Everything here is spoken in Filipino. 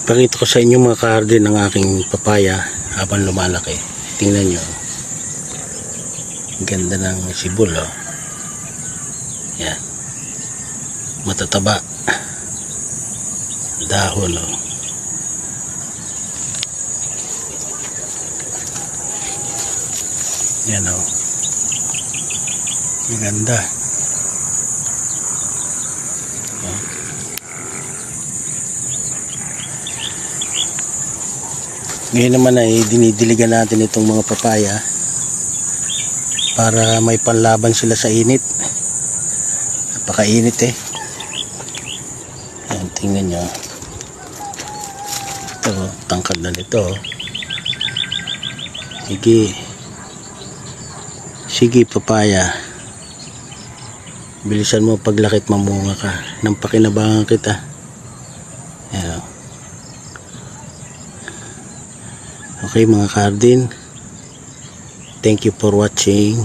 Pakita ko sa inyo mga ka-harden ng aking papaya habang lumalaki. Tingnan nyo. Ganda ng sibol, oh. Yan. Matataba. Dahon, oh. Yan, oh. Maganda. Ngayon naman ay dinidiligan natin itong mga papaya para may panlaban sila sa init. Napakainit eh. Ayan, tingnan nyo. Ito, tangkad na nito. Sige papaya. Bilisan mo, paglakit mamunga ka. Nang pakinabangan kita. Ayan. Okay mga ka-harden, thank you for watching.